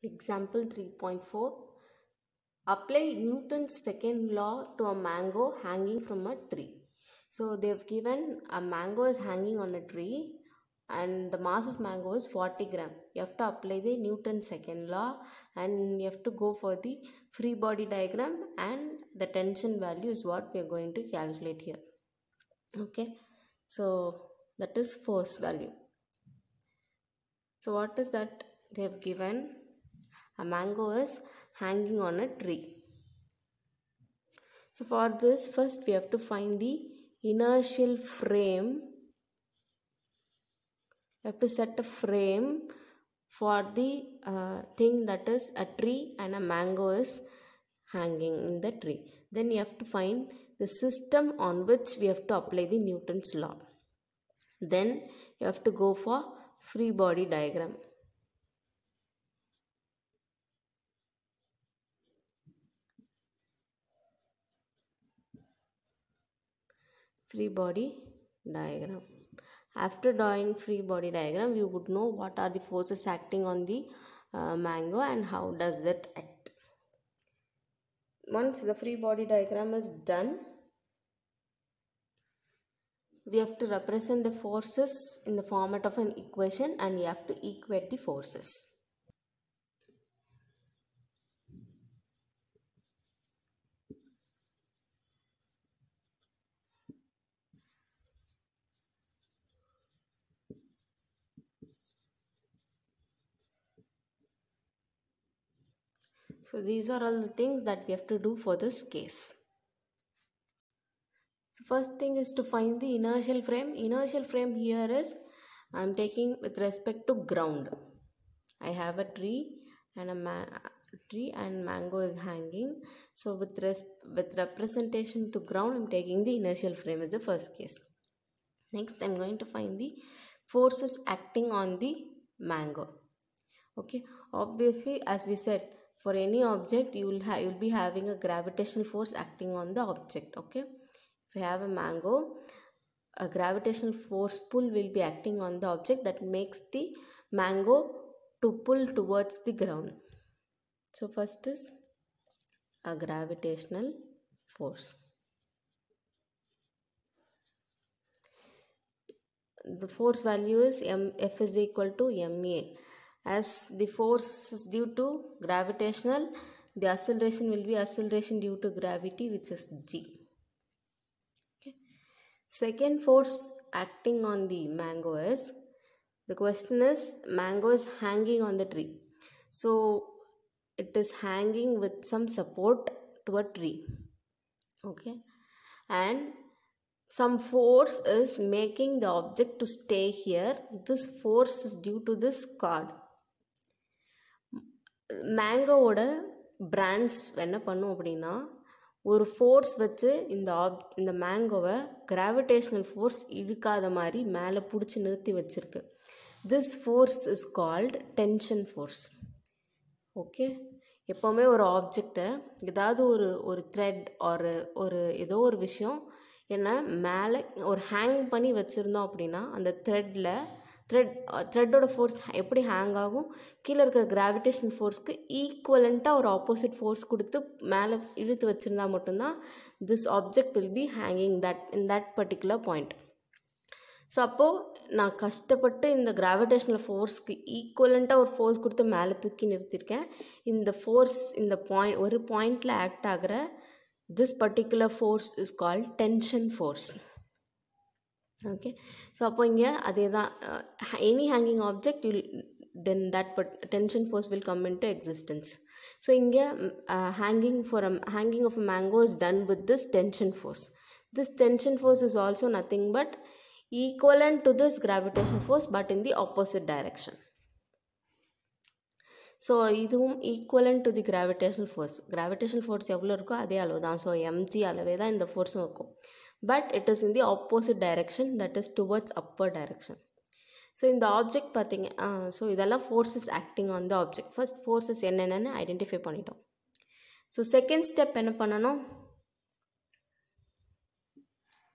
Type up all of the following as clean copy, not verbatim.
Example 3.4. Apply Newton's second law to a mango hanging from a tree. So they've given a mango is hanging on a tree and the mass of mango is 40 gram. You have to apply the Newton's second law and you have to go for the free body diagram, and the tension value is what we are going to calculate here. Okay, so that is force value. So what is that? They have given a mango is hanging on a tree. So for this, first we have to find the inertial frame. You have to set a frame for the thing that is a tree and a mango is hanging in the tree. Then you have to find the system on which we have to apply the Newton's law. Then you have to go for free body diagram. Free body diagram. After drawing free body diagram, you would know what are the forces acting on the mango and how does it act. Once the free body diagram is done, we have to represent the forces in the format of an equation and you have to equate the forces. So these are all the things that we have to do for this case. So first thing is to find the inertial frame. Inertial frame here is I am taking with respect to ground. I have a tree and mango is hanging. So with representation to ground, I am taking the inertial frame as the first case. Next, I am going to find the forces acting on the mango. Okay, obviously, as we said, for any object you will be having a gravitational force acting on the object. Okay, if you have a mango, a gravitational force pull will be acting on the object that makes the mango to pull towards the ground. So first is a gravitational force. The force value is F is equal to ma. As the force is due to gravitational, the acceleration will be acceleration due to gravity, which is g. Okay. Second force acting on the mango is, the question is, mango is hanging on the tree. So it is hanging with some support to a tree. Okay. And some force is making the object to stay here. This force is due to this cord. மேங்கோவோட branch என்ன பண்ணும் அப்படின்னா, ஒரு force வச்சு இந்த மேங்கோவை gravitational force இழுக்காத மாதிரி மேலே பிடிச்சி நிறுத்தி வச்சிருக்கு. This force is called tension force. Okay, எப்போவுமே ஒரு ஆப்ஜெக்டை ஏதாவது ஒரு த்ரெட் ஒரு ஏதோ ஒரு விஷயம் என்ன மேலே ஒரு ஹேங் பண்ணி வச்சுருந்தோம் அப்படின்னா, அந்த த்ரெட்டோட ஃபோர்ஸ் எப்படி ஹேங் ஆகும், கீழே இருக்கிற கிராவிடேஷன் ஃபோர்ஸ்க்கு ஈக்குவலண்ட்டாக ஒரு ஆப்போசிட் ஃபோர்ஸ் கொடுத்து மேலே இழுத்து வச்சுருந்தா மட்டும்தான் this object will be hanging in that particular point. So அப்போது நான் கஷ்டப்பட்டு இந்த கிராவிடேஷனல் ஃபோர்ஸ்க்கு ஈக்குவலண்ட்டாக ஒரு ஃபோர்ஸ் கொடுத்து மேலே தூக்கி நிறுத்தியிருக்கேன். இந்த ஃபோர்ஸ் ஒரு பாயிண்டில் ஆக்ட் ஆகிற this particular force is called tension force. Okay, so அப்போ இங்கே அதே தான், any hanging object then that tension force will come into existence. So இங்கே hanging of a mango is done with this tension force. This tension force is also nothing but equivalent to this gravitational force but in the opposite direction. So இதுவும் equivalent to the gravitational force எவ்வளோ இருக்கோ அதே அளவு தான். So MG அளவே தான் இந்த ஃபோர்ஸும் இருக்கும். But it is in the opposite direction, that is towards upper direction. So இந்த ஆப்ஜெக்ட் பார்த்தீங்க, ஸோ இதெல்லாம் forces acting on the object. First forces என்னென்னு ஐடென்டிஃபை பண்ணிட்டோம். ஸோ செகண்ட் ஸ்டெப் என்ன பண்ணணும்,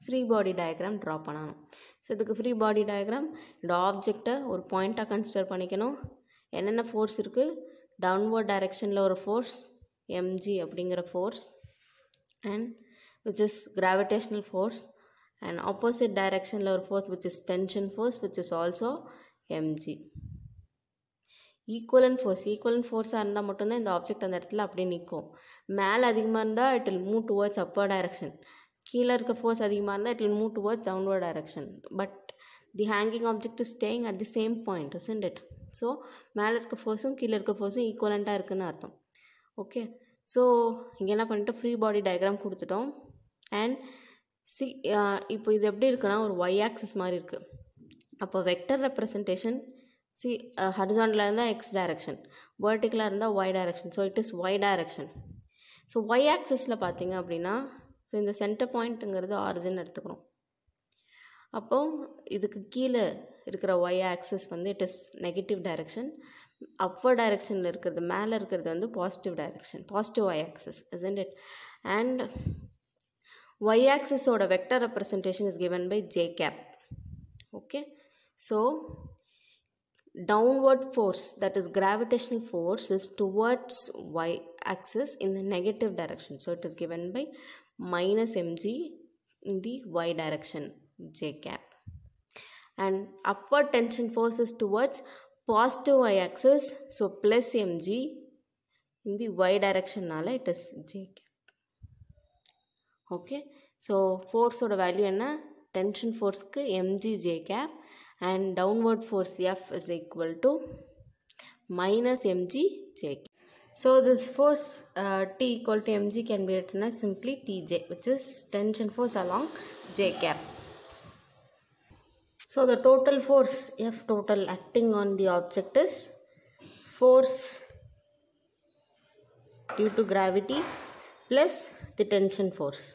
ஃப்ரீ பாடி டயக்ராம் ட்ரா பண்ணணும். ஸோ இதுக்கு free body diagram, இந்த ஆப்ஜெக்டை ஒரு பாயிண்ட்டாக கன்சிடர் பண்ணிக்கணும். என்னென்ன ஃபோர்ஸ் இருக்குது, downward directionல ஒரு force mg அப்படிங்கிற force and which is gravitational force, and opposite directionல ஒரு force which is tension force which is also mg. Equivalent ஃபோர்ஸாக இருந்தால் மட்டும்தான் இந்த ஆப்ஜெக்ட் அந்த இடத்துல அப்படியே நிற்கும். மேலே அதிகமாக இருந்தால் it will move towards upper direction, கீழே இருக்க ஃபோர்ஸ் அதிகமாக இருந்தால் it will move towards downward direction. But the hanging object is staying at the same point, isn't it? So மேலே இருக்க ஃபோர்ஸும் கீழே இருக்க ஃபோர்ஸும் ஈக்குவலண்ட்டாக இருக்குதுன்னு அர்த்தம். ஓகே, ஸோ இங்கே என்ன பண்ணிட்டோம், ஃப்ரீ பாடி டயக்ராம் கொடுத்துட்டோம். அண்ட் இப்போ இது எப்படி இருக்குன்னா ஒரு ஒய் ஆக்சிஸ் மாதிரி இருக்குது. அப்போ வெக்டர் ரெப்ரசன்டேஷன் ஹரிசாண்டலாக இருந்தால் எக்ஸ் டைரக்ஷன், வேர்ட்டிக்கலாக இருந்தால் Y direction. So it is Y direction. So Y ஆக்சிஸில் பார்த்தீங்க அப்படின்னா ஸோ இந்த சென்டர் பாயிண்ட்டுங்கிறது ஆரிஜின் எடுத்துக்கிறோம். அப்போது இதுக்கு கீழே இருக்கிற ஒய் ஆக்சிஸ் வந்து it is negative direction, upper டைரக்ஷனில் இருக்கிறது மேலே இருக்கிறது வந்து positive direction, positive Y axis, isn't it? And Y ஆக்சிஸோட vector representation is given by j cap. Okay, so downward force, that is gravitational force, is towards y axis in the negative direction. So it is given by minus mg in the y direction, j cap. And upward tension force is towards positive y axis, so plus mg in the y direction, nala it is j cap. Okay, so force oda value enna, tension force ku mg j cap, and downward force F is equal to minus mg j. So this force T equal to mg can be written as simply Tj, which is tension force along j cap. So the total force F total acting on the object is force due to gravity plus the tension force.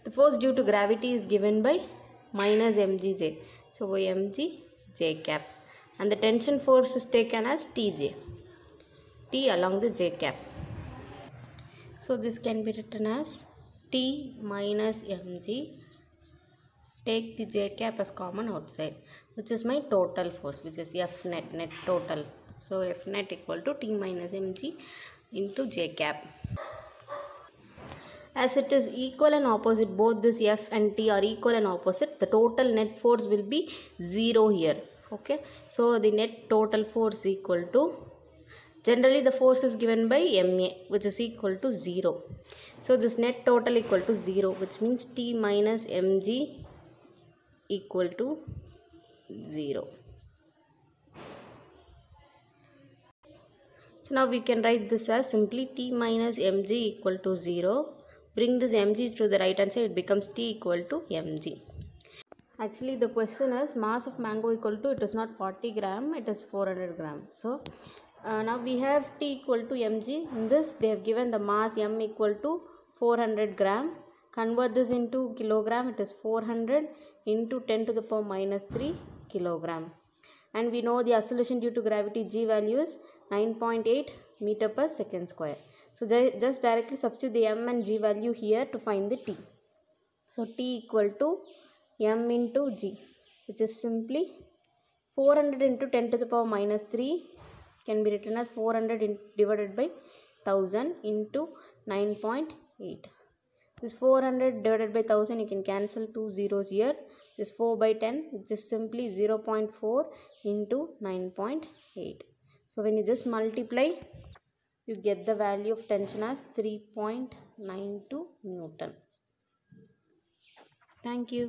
The force due to gravity is given by minus mgj, so mg j cap, and the tension force is taken as Tj, T along the j cap. So this can be written as T minus mg, take the j cap as common outside, which is my total force, which is F net, net total. So F net equal to T minus mg into j cap. As it is equal and opposite, both this F and T are equal and opposite, the total net force will be 0 here. Okay, so the net total force equal to, generally the force is given by MA, which is equal to 0. So this net total equal to 0, which means T minus mg equal to 0. So now we can write this as simply T minus mg equal to 0. Bring this mg to the right hand side, it becomes T equal to mg. Actually the question is mass of mango equal to, it is not 40 gram, it is 400 gram. So now we have T equal to mg. In this they have given the mass m equal to 400 gram. Convert this into kilogram, it is 400 into 10 to the power minus 3 kilogram. And we know the acceleration due to gravity g value is 9.8 meter per second square. So just directly substitute the m and g value here to find the t. So t equal to m into g, which is simply 400 into 10 to the power minus 3 can be written as 400 divided by 1000 into 9.8. This 400 divided by 1000, you can cancel 2 zeros here. This 4 by 10, which is simply 0.4 into 9.8. So when you just multiply, you get the value of tension as 3.92 Newton. Thank you.